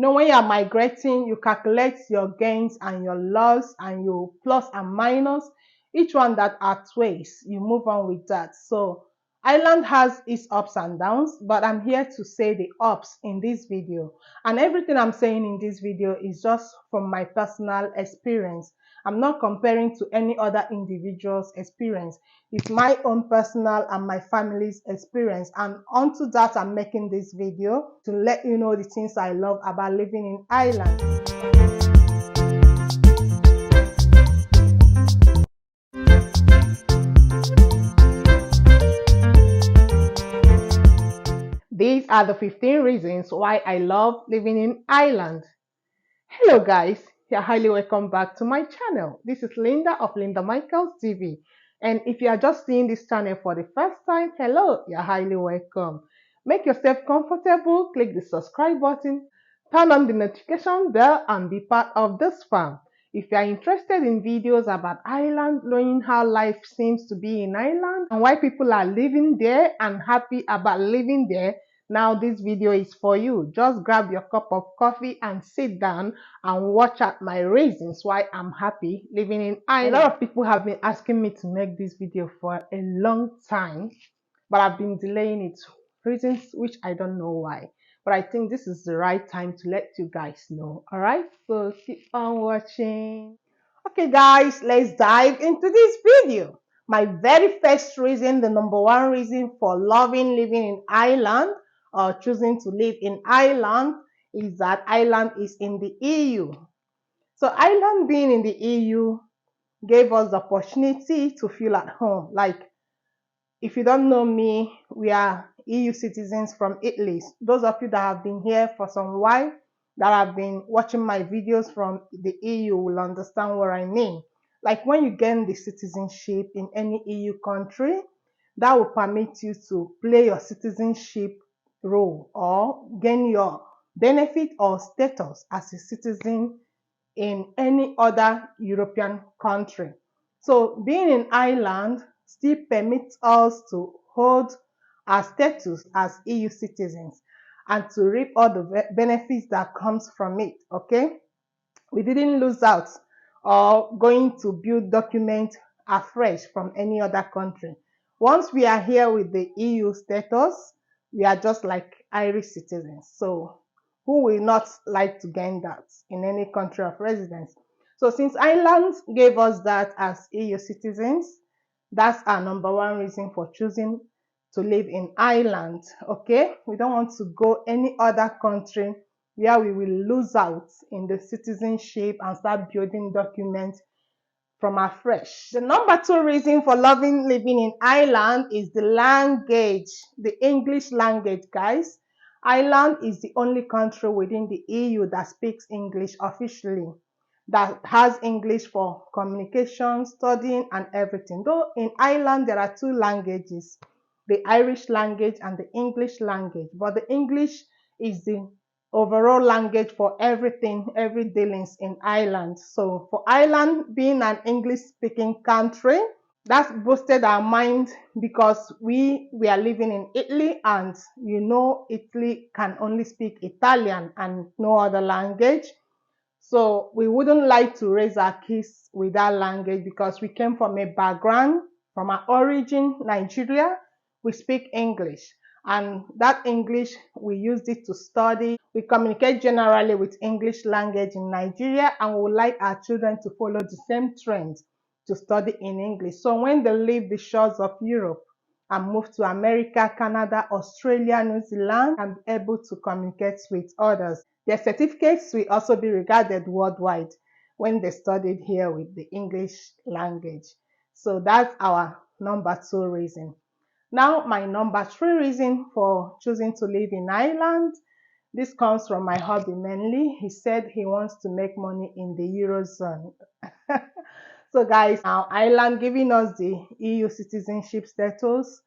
When you're migrating, you calculate your gains and your loss and your plus and minus. Each one that outweighs, you move on with that. So Ireland has its ups and downs, but I'm here to say the ups in this video. And everything I'm saying in this video is just from my personal experience. I'm not comparing to any other individual's experience. It's my own personal and my family's experience. And onto that, I'm making this video to let you know the things I love about living in Ireland. These are the 15 reasons why I love living in Ireland. Hello guys, you're highly welcome back to my channel. This is Linda of Linda Michaels TV. And if you are just seeing this channel for the first time, hello, you're highly welcome. Make yourself comfortable, click the subscribe button, turn on the notification bell and be part of this fam. If you are interested in videos about Ireland, knowing how life seems to be in Ireland and why people are living there and happy about living there, now this video is for you. Just grab your cup of coffee and sit down and watch out my reasons why I'm happy living in Ireland. A lot of people have been asking me to make this video for a long time, but I've been delaying it. Reasons which I don't know why. But I think this is the right time to let you guys know. Alright, so keep on watching. Okay guys, let's dive into this video. My very first reason, the number one reason for loving living in Ireland or choosing to live in Ireland is that Ireland is in the EU. So Ireland being in the EU gave us the opportunity to feel at home. Like, if you don't know me, we are EU citizens from Italy. Those of you that have been here for some while, that have been watching my videos from the EU will understand what I mean. Like when you gain the citizenship in any EU country, that will permit you to play your citizenship role or gain your benefit or status as a citizen in any other European country. So being in Ireland still permits us to hold our status as EU citizens and to reap all the benefits that comes from it, okay? We didn't lose out or going to build documents afresh from any other country. Once we are here with the EU status, we are just like Irish citizens. So who will not like to gain that in any country of residence? So since Ireland gave us that as EU citizens, that's our number one reason for choosing to live in Ireland, okay? We don't want to go any other country where we will lose out in the citizenship and start building documents from afresh. The number two reason for loving living in Ireland is the language, the English language, guys. Ireland is the only country within the EU that speaks English officially, that has English for communication, studying, and everything. Though in Ireland there are two languages, the Irish language and the English language, but the English is the overall language for everything, every dealings in Ireland. So for Ireland being an English speaking country, that's boosted our mind because we are living in Italy and Italy can only speak Italian and no other language. So we wouldn't like to raise our kids with that language because we came from a background, from our origin, Nigeria, we speak English. And that English, we use it to study. We communicate generally with English language in Nigeria, and we would like our children to follow the same trends to study in English. So when they leave the shores of Europe and move to America, Canada, Australia, New Zealand, and be able to communicate with others, their certificates will also be regarded worldwide when they studied here with the English language. So that's our number two reason. Now, my number three reason for choosing to live in Ireland, this comes from my hubby mainly. He said he wants to make money in the Eurozone. So guys, now Ireland giving us the EU citizenship status,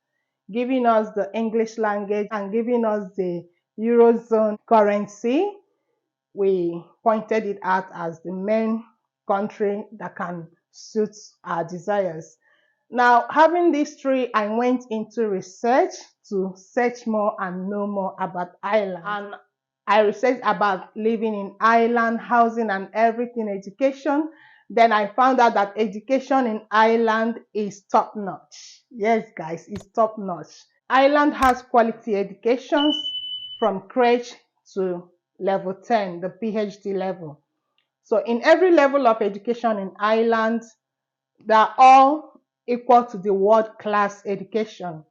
giving us the English language, and giving us the Eurozone currency, we pointed it out as the main country that can suit our desires. Now, having these three, I went into research to search more and know more about Ireland. And I researched about living in Ireland, housing and everything, education. Then I found out that education in Ireland is top notch. Yes, guys, it's top notch. Ireland has quality educations from crèche to level 10, the PhD level. So in every level of education in Ireland, they're all equal to the world class education.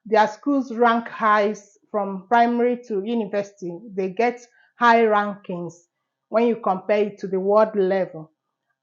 Their schools rank highs from primary to university. They get high rankings when you compare it to the world level.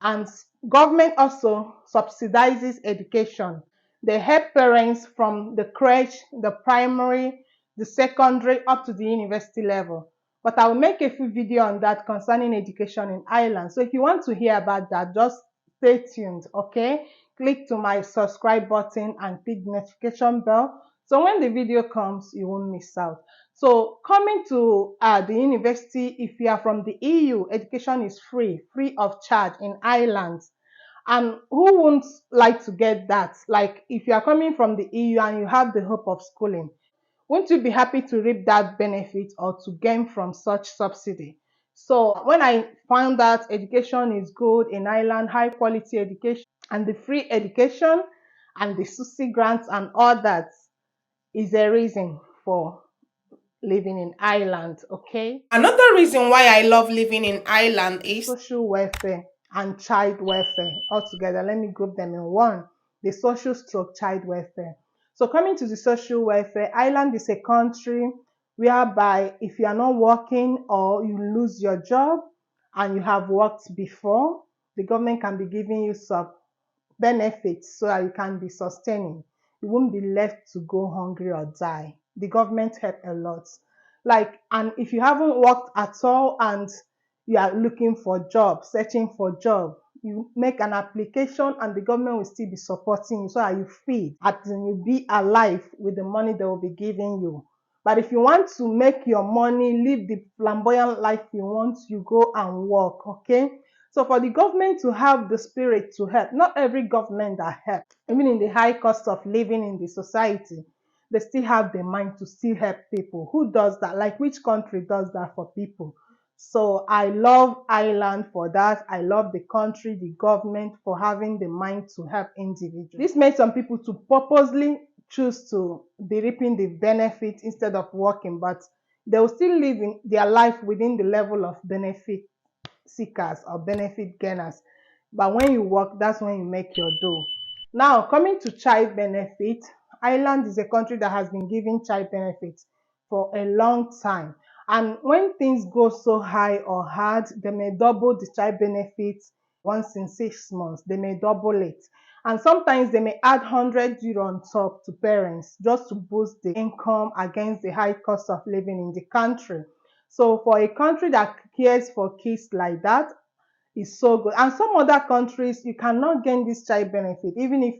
And government also subsidizes education. They help parents from the crèche, the primary, the secondary, up to the university level. But I will make a full video on that concerning education in Ireland. So if you want to hear about that, just stay tuned, okay? Click to my subscribe button and click the notification bell. So when the video comes, you won't miss out. So coming to the university, if you are from the EU, education is free of charge in Ireland. And who wouldn't like to get that? Like if you are coming from the EU and you have the hope of schooling, won't you be happy to reap that benefit or to gain from such subsidy? So when I found out education is good in Ireland, high quality education and the free education and the SUSI grants and all that is a reason for living in Ireland, okay? Another reason why I love living in Ireland is social welfare and child welfare altogether. Let me group them in one, the social stroke child welfare. So coming to the social welfare, Ireland is a country whereby if you are not working or you lose your job and you have worked before, the government can be giving you some benefits so that you can be sustaining. You won't be left to go hungry or die. The government help a lot. Like, and if you haven't worked at all and you are looking for job, searching for job, you make an application and the government will still be supporting you so that you feed and you be alive with the money they will be giving you. But if you want to make your money, live the flamboyant life you want, you go and work, okay? So for the government to have the spirit to help, not every government that help, even in the high cost of living in the society, they still have the mind to still help people. Who does that? Like which country does that for people? So I love Ireland for that. I love the country, the government for having the mind to help individuals. This made some people to purposely choose to be reaping the benefit instead of working, but they will still live in their life within the level of benefit seekers or benefit gainers. But when you work, that's when you make your dough. Now, coming to child benefit, Ireland is a country that has been giving child benefits for a long time. And when things go so high or hard, they may double the child benefits once in 6 months. They may double it. And sometimes they may add €100 on top to parents just to boost the income against the high cost of living in the country. So for a country that cares for kids like that, is so good. And some other countries, you cannot gain this child benefit, even if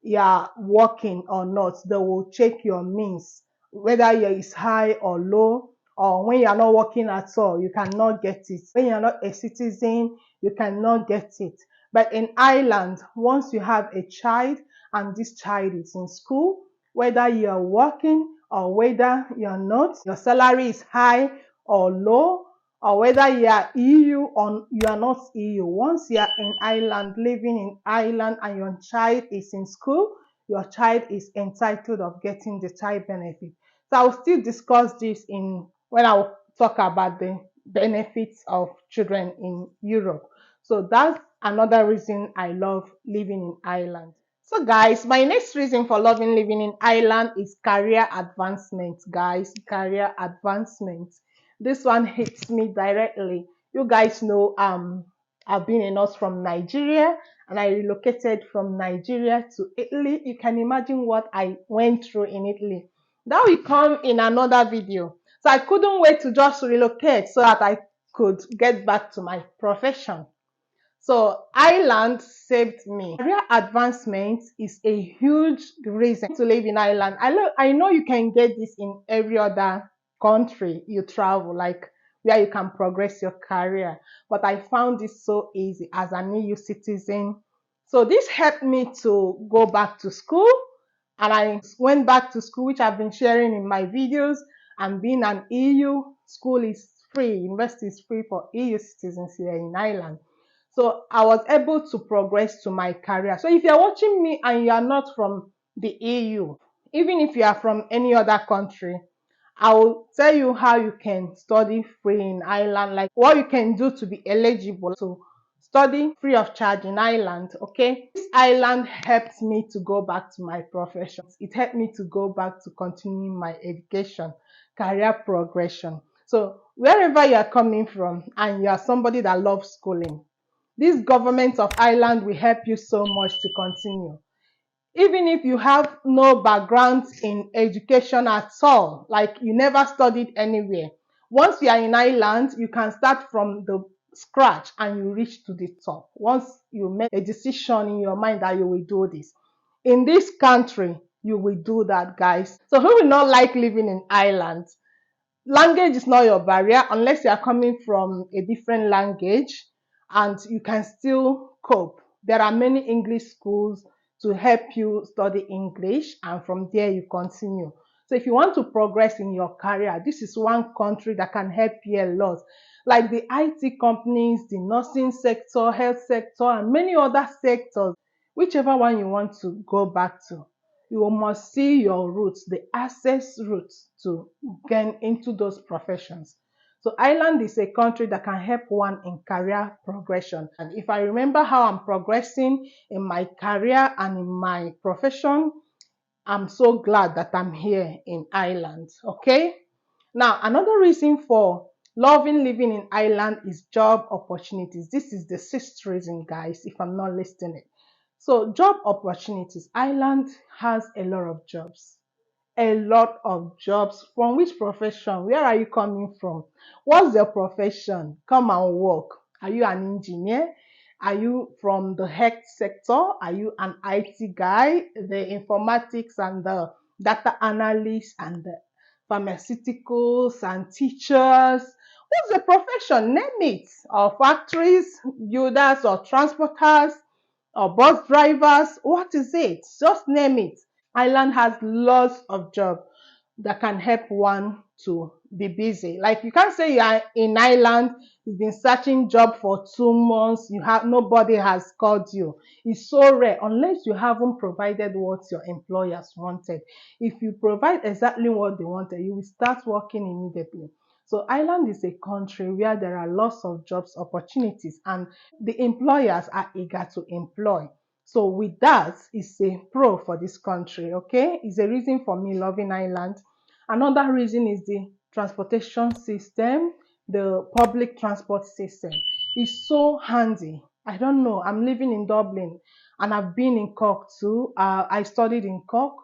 you are working or not. They will check your means, whether it is high or low, or when you are not working at all, you cannot get it. When you are not a citizen, you cannot get it. But in Ireland, once you have a child and this child is in school, whether you are working or whether you are not, your salary is high or low, or whether you are EU or you are not EU. Once you are in Ireland, living in Ireland, and your child is in school, your child is entitled of getting the child benefit. So I will still discuss this in when I will talk about the benefits of children in Europe. So that's another reason I love living in Ireland. So guys, my next reason for loving living in Ireland is career advancement, guys. Career advancement. This one hits me directly. You guys know I've been a nurse from Nigeria and I relocated from Nigeria to Italy. You can imagine what I went through in Italy. That will come in another video. So I couldn't wait to just relocate so that I could get back to my profession. So Ireland saved me. Career advancement is a huge reason to live in Ireland. I know you can get this in every other country you travel, like where you can progress your career. But I found this so easy as an EU citizen. So this helped me to go back to school. And I went back to school, which I've been sharing in my videos. And being an EU, school is free. University is free for EU citizens here in Ireland. So I was able to progress to my career. So if you're watching me and you are not from the EU, even if you are from any other country, I will tell you how you can study free in Ireland, like what you can do to be eligible to study free of charge in Ireland. Okay, this island helped me to go back to my profession. It helped me to go back to continuing my education, career progression. So wherever you are coming from and you are somebody that loves schooling, this government of Ireland will help you so much to continue. Even if you have no background in education at all, like you never studied anywhere, once you are in Ireland, you can start from the scratch and you reach to the top. Once you make a decision in your mind that you will do this, in this country, you will do that, guys. So who will not like living in Ireland? Language is not your barrier unless you are coming from a different language, and you can still cope. There are many English schools to help you study English, and from there you continue. So if you want to progress in your career, this is one country that can help you a lot. Like the IT companies, the nursing sector, health sector, and many other sectors, whichever one you want to go back to, you must see your roots, the access routes to gain into those professions. So Ireland is a country that can help one in career progression. And if I remember how I'm progressing in my career and in my profession, I'm so glad that I'm here in Ireland. Okay. Now, another reason for loving living in Ireland is job opportunities. This is the sixth reason, guys, if I'm not listing it. So, job opportunities. Ireland has a lot of jobs. A lot of jobs. From which profession? Where are you coming from? What's your profession? Come and work. Are you an engineer? Are you from the health sector? Are you an IT guy? The informatics and the data analyst and the pharmaceuticals and teachers? What's the profession? Name it. Or factories, builders, or transporters, or bus drivers. What is it? Just name it. Ireland has lots of jobs that can help one to be busy. Like you can't say you are in Ireland, you've been searching job for 2 months, you have nobody has called you. It's so rare unless you haven't provided what your employers wanted. If you provide exactly what they wanted, you will start working immediately. So Ireland is a country where there are lots of jobs opportunities and the employers are eager to employ. So with that, it's a pro for this country, okay? It's a reason for me loving Ireland. Another reason is the transportation system, the public transport system. It's so handy. I don't know. I'm living in Dublin and I've been in Cork too. I studied in Cork.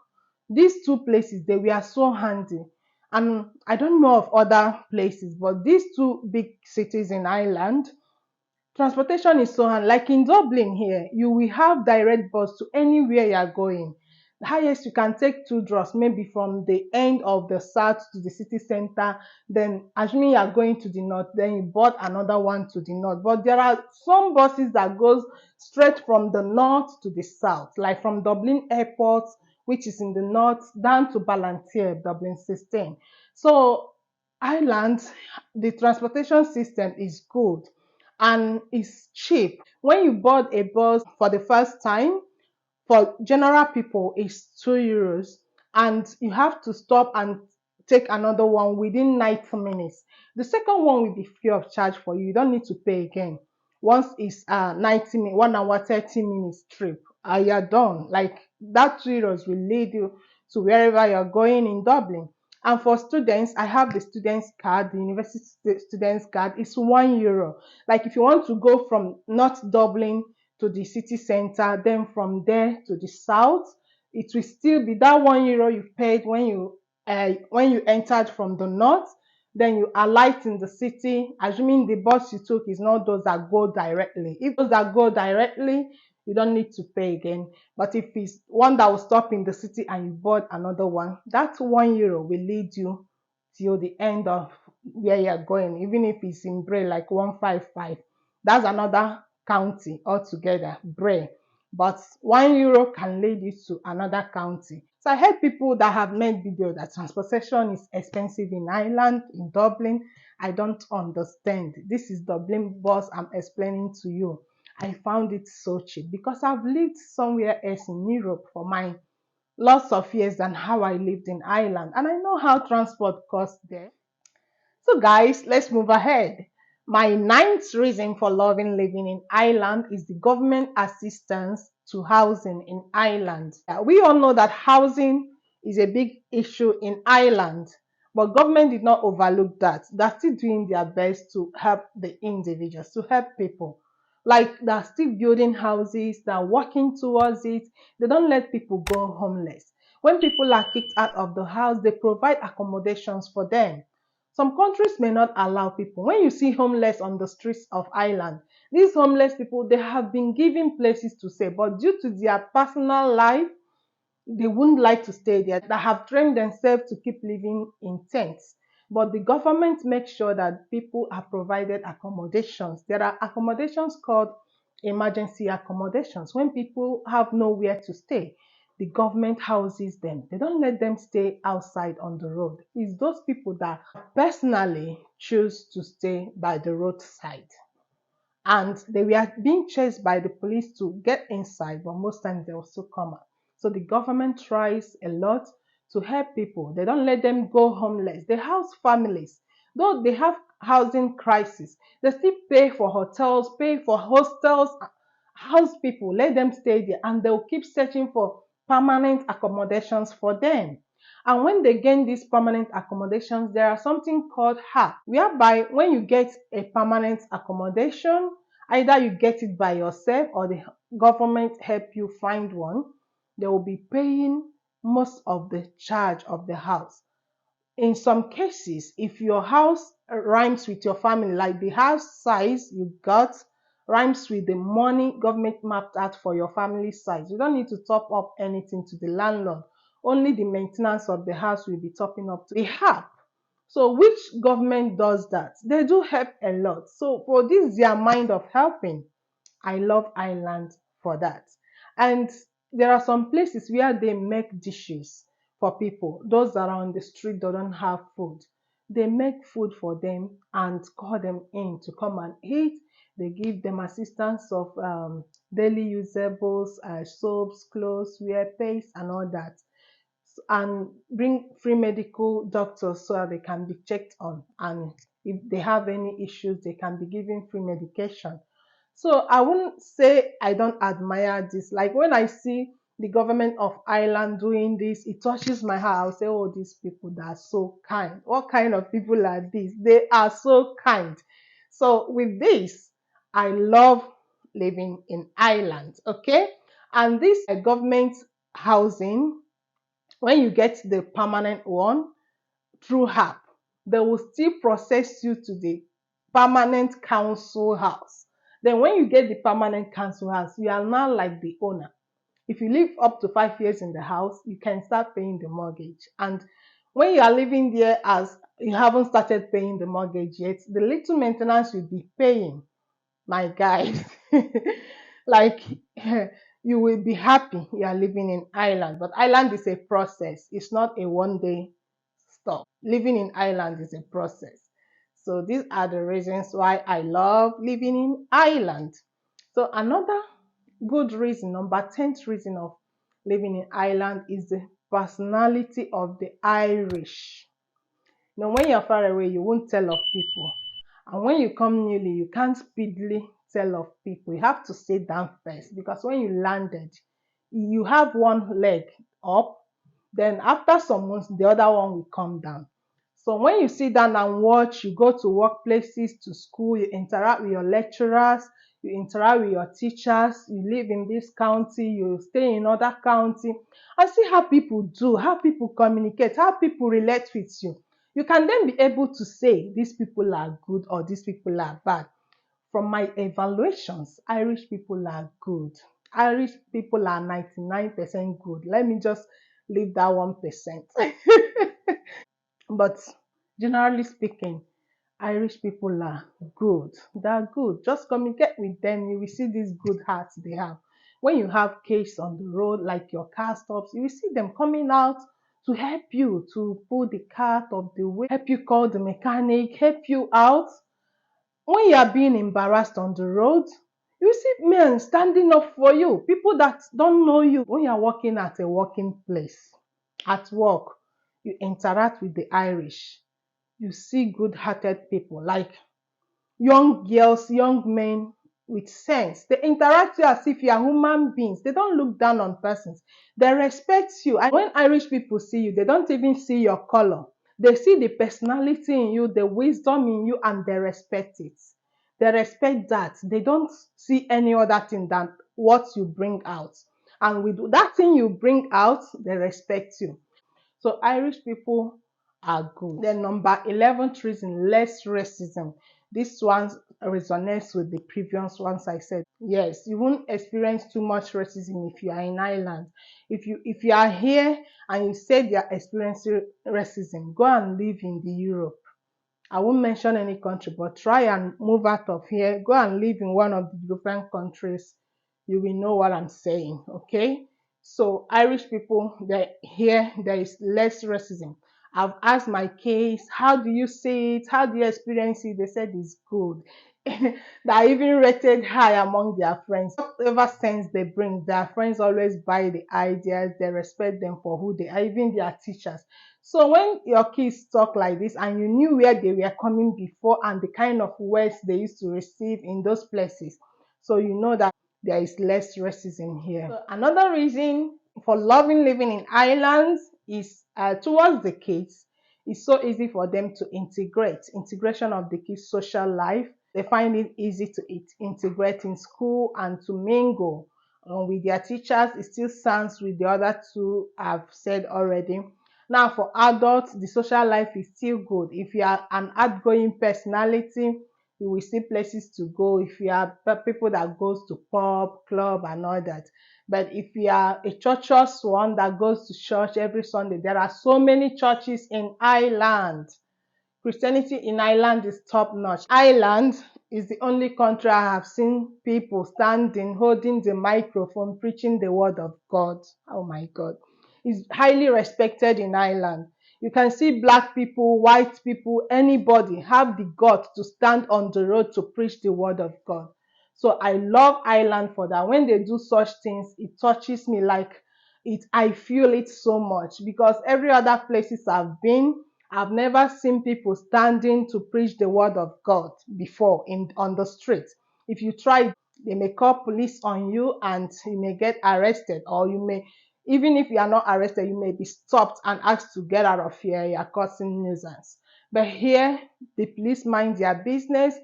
These two places, they were so handy. And I don't know of other places, but these two big cities in Ireland, transportation is so hard. Like in Dublin here, you will have direct bus to anywhere you are going. The highest you can take two draws, maybe from the end of the south to the city center. Then, assuming you are going to the north, then you bought another one to the north. But there are some buses that goes straight from the north to the south, like from Dublin Airport, which is in the north, down to Ballantyre, Dublin 16. So, Ireland, the transportation system is good and it's cheap. When you board a bus for the first time, for general people, it's €2, and you have to stop and take another one within 90 minutes. The second one will be free of charge for you. You don't need to pay again. Once it's 90 minutes, 1 hour, 30 minutes trip, you're done. Like that €2 will lead you to wherever you're going in Dublin. And for students, I have the students card, the university students card. It's €1. Like if you want to go from North Dublin to the city center, then from there to the south, it will still be that €1 you paid when you entered from the north. Then you alight in the city, assuming the bus you took is not those that go directly. If those that go directly, you don't need to pay again. But if it's one that will stop in the city and you bought another one, that €1 will lead you till the end of where you're going, even if it's in Bray, like 155. That's another county altogether, Bray. But €1 can lead you to another county. So I heard people that have made video that transportation is expensive in Ireland, in Dublin. I don't understand. This is Dublin bus I'm explaining to you. I found it so cheap because I've lived somewhere else in Europe for my lots of years than how I lived in Ireland. And I know how transport costs there. So, guys, let's move ahead. My ninth reason for loving living in Ireland is the government assistance to housing in Ireland. We all know that housing is a big issue in Ireland, but government did not overlook that. They're still doing their best to help the individuals, to help people. Like they're still building houses, they're working towards it. They don't let people go homeless. When people are kicked out of the house, they provide accommodations for them. Some countries may not allow people. When you see homeless on the streets of Ireland, these homeless people, they have been given places to stay, but due to their personal life, they wouldn't like to stay there. They have trained themselves to keep living in tents. But the government makes sure that people are provided accommodations. There are accommodations called emergency accommodations. When people have nowhere to stay, the government houses them. They don't let them stay outside on the road. It's those people that personally choose to stay by the roadside, and they were being chased by the police to get inside, but most times they also come out. So the government tries a lot to help people. They don't let them go homeless. They house families. Though they have housing crisis, they still pay for hotels, pay for hostels, house people, let them stay there, and they'll keep searching for permanent accommodations for them. And when they gain these permanent accommodations, there are something called HAP, whereby when you get a permanent accommodation, either you get it by yourself or the government help you find one, they will be paying most of the charge of the house. In some cases, if your house rhymes with your family, like the house size you got rhymes with the money government mapped out for your family size, you don't need to top up anything to the landlord. Only the maintenance of the house will be topping up to the HAP. So which government does that? They do help a lot. So for this their mind of helping, I love Ireland for that. And there are some places where they make dishes for people. Those that are on the street that don't have food. They make food for them and call them in to come and eat. They give them assistance of daily usables, soaps, clothes, wear, paste, and all that, and bring free medical doctors so that they can be checked on, and if they have any issues they can be given free medication. So I wouldn't say I don't admire this. Like when I see the government of Ireland doing this, it touches my heart. I'll say, oh, these people that are so kind. What kind of people are these? They are so kind. So with this, I love living in Ireland. Okay. And this government housing, when you get the permanent one through HAP, they will still process you to the permanent council house. Then when you get the permanent council house, you are now like the owner. If you live up to 5 years in the house, you can start paying the mortgage. And when you are living there as you haven't started paying the mortgage yet, the little maintenance you'll be paying, my guys, like you will be happy you are living in Ireland. But Ireland is a process, it's not a one day stop. Living in Ireland is a process. So these are the reasons why I love living in Ireland. So another good reason, number 10th reason of living in Ireland, is the personality of the Irish. Now, when you're far away, you won't tell of people. And when you come newly, you can't speedily tell of people. You have to sit down first, because when you landed, you have one leg up, then after some months, the other one will come down. So when you sit down and watch, you go to workplaces, to school, you interact with your lecturers, you interact with your teachers, you live in this county, you stay in other county, and see how people do, how people communicate, how people relate with you. You can then be able to say these people are good or these people are bad. From my evaluations, Irish people are good. Irish people are 99% good. Let me just leave that 1%. But generally speaking, Irish people are good. They are good. Just communicate with them. You will see these good hearts they have. When you have case on the road, like your car stops, you will see them coming out to help you to pull the car out of the way, help you call the mechanic, help you out. When you are being embarrassed on the road, you see men standing up for you, people that don't know you. When you are working at a working place, at work, you interact with the Irish, you see good hearted people like young girls, young men with sense. They interact you as if you are human beings. They don't look down on persons. They respect you. And when Irish people see you, they don't even see your color. They see the personality in you, the wisdom in you, and they respect it. They respect that. They don't see any other thing than what you bring out. And with that thing you bring out, they respect you. So Irish people are good. Then number 11th reason, less racism. This one resonates with the previous ones I said. Yes, you won't experience too much racism if you are in Ireland. If you are here and you said you are experiencing racism, go and live in the Europe. I won't mention any country, but try and move out of here. Go and live in one of the different countries. You will know what I'm saying. Okay. So Irish people, they here there is less racism. I've asked my case, how do you see it? How do you experience it? They said it's good. They even rated high among their friends. Whatever sense they bring, their friends always buy the ideas. They respect them for who they are, even their teachers. So when your kids talk like this and you knew where they were coming before and the kind of words they used to receive in those places, so you know that there is less racism here. So another reason for loving living in islands is towards the kids. It's so easy for them to integration of the kids' social life. They find it easy to integrate in school and to mingle with their teachers. It still sounds with the other two I've said already. Now, for adults, the social life is still good. If you are an outgoing personality, you will see places to go. If you are people that goes to pub, club, and all that. But if you are a churchous one that goes to church every Sunday, there are so many churches in Ireland. Christianity in Ireland is top notch. Ireland is the only country I have seen people standing, holding the microphone, preaching the word of God. Oh my God. It's highly respected in Ireland. You can see black people, white people, anybody have the guts to stand on the road to preach the word of God. So I love Ireland for that. When they do such things, it touches me like it. I feel it so much because every other places I've never seen people standing to preach the word of God before on the street. If you try, they may call police on you and you may get arrested, or you may, even if you are not arrested, you may be stopped and asked to get out of here. You are causing nuisance. But here, the police mind their business.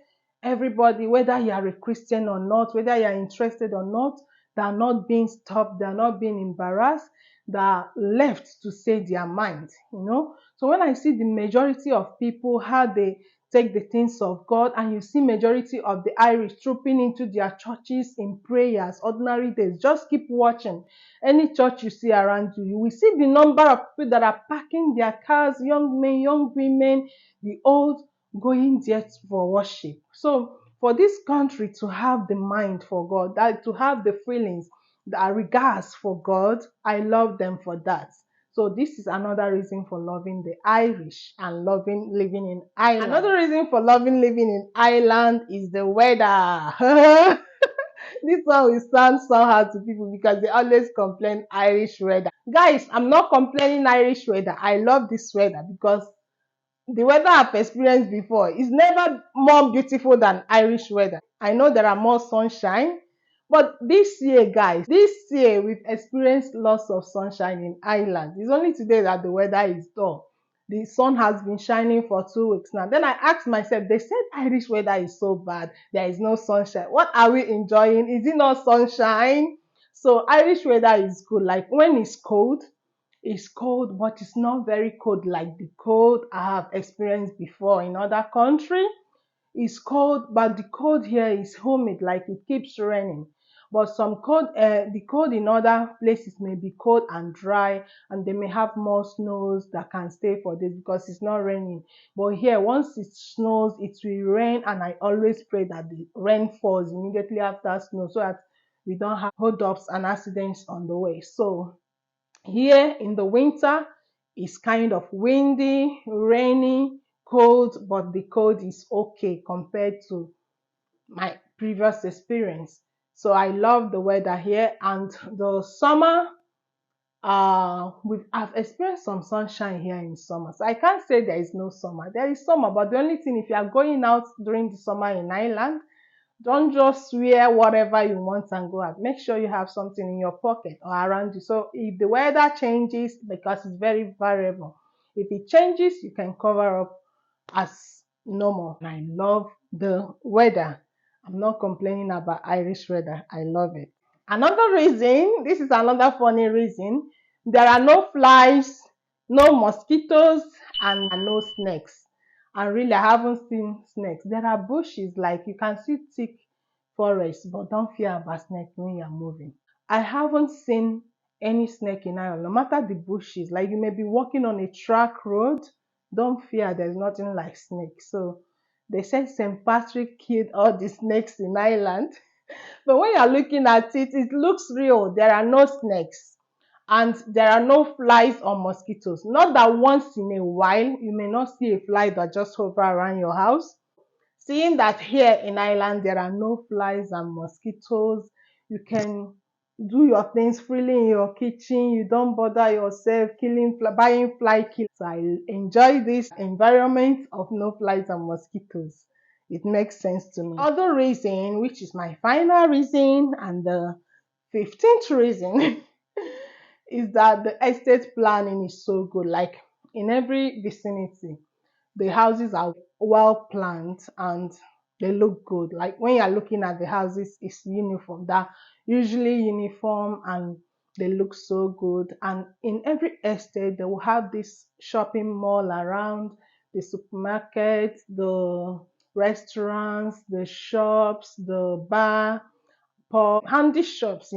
Everybody, whether you are a Christian or not, whether you are interested or not, they are not being stopped. They are not being embarrassed. They are left to say their mind. So when I see the majority of people, how they take the things of God, and you see majority of the Irish trooping into their churches in prayers, ordinary days, just keep watching. Any church you see around you, you will see the number of people that are parking their cars, young men, young women, the old, going there for worship. So for this country to have the mind for God, that to have the feelings, the regards for God, I love them for that. So this is another reason for loving the Irish and loving living in Ireland. Another reason for loving living in Ireland is the weather. This one will sound somehow to people because they always complain Irish weather. Guys, I'm not complaining Irish weather. I love this weather because the weather I've experienced before is never more beautiful than Irish weather. I know there are more sunshine, but this year, guys, this year we've experienced lots of sunshine in Ireland. It's only today that the weather is dull. The sun has been shining for 2 weeks now. Then I asked myself, they said Irish weather is so bad. There is no sunshine. What are we enjoying? Is it not sunshine? So Irish weather is good. Like when it's cold, but it's not very cold like the cold I have experienced before in other country. It's cold, but the cold here is humid, like it keeps raining. But the cold in other places may be cold and dry, and they may have more snows that can stay for days because it's not raining. But here, once it snows, it will rain, and I always pray that the rain falls immediately after snow so that we don't have hold-ups and accidents on the way. So here in the winter, it's kind of windy, rainy, cold, but the cold is okay compared to my previous experience. So I love the weather here, and the summer, I've experienced some sunshine here in summer. So I can't say there is no summer. There is summer, but the only thing, if you are going out during the summer in Ireland, don't just wear whatever you want and go out. Make sure you have something in your pocket or around you. So if the weather changes, because it's very variable, if it changes, you can cover up as normal. I love the weather. I'm not complaining about Irish weather. I love it. Another reason, this is another funny reason, there are no flies, no mosquitoes, and no snakes. And really, I haven't seen snakes. There are bushes, like you can see thick forest, but don't fear about snakes when you're moving. I haven't seen any snake in Ireland, no matter the bushes. Like you may be walking on a track road, don't fear, there's nothing like snakes. So they said St. Patrick killed all the snakes in Ireland. But when you're looking at it, it looks real. There are no snakes and there are no flies or mosquitoes. Not that once in a while you may not see a fly that just hover around your house. Seeing that here in Ireland there are no flies and mosquitoes, you can do your things freely in your kitchen. You don't bother yourself buying fly killers. So I enjoy this environment of no flies and mosquitoes. It makes sense to me. Other reason, which is my final reason and the 15th reason, is that the estate planning is so good. Like in every vicinity, the houses are well planned and they look good. Like when you're looking at the houses, it's uniform. They're usually uniform and they look so good. And in every estate, they will have this shopping mall around, the supermarket, the restaurants, the shops, the bar, pub, handy shops,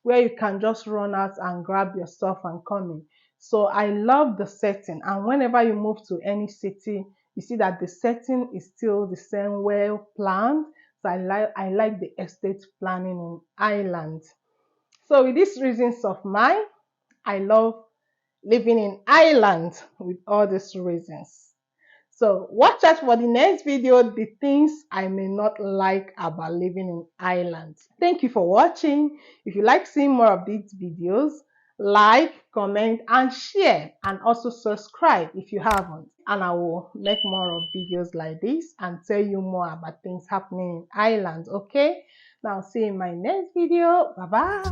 where you can just run out and grab your stuff and come in. So I love the setting. And whenever you move to any city, you see that the setting is still the same, well planned. So I like the estate planning in Ireland. So with these reasons of mine, I love living in Ireland with all these reasons. So watch out for the next video, the things I may not like about living in Ireland. Thank you for watching. If you like seeing more of these videos, like, comment, and share, and also subscribe if you haven't. And I will make more of videos like this and tell you more about things happening in Ireland, okay? Now see you in my next video. Bye-bye.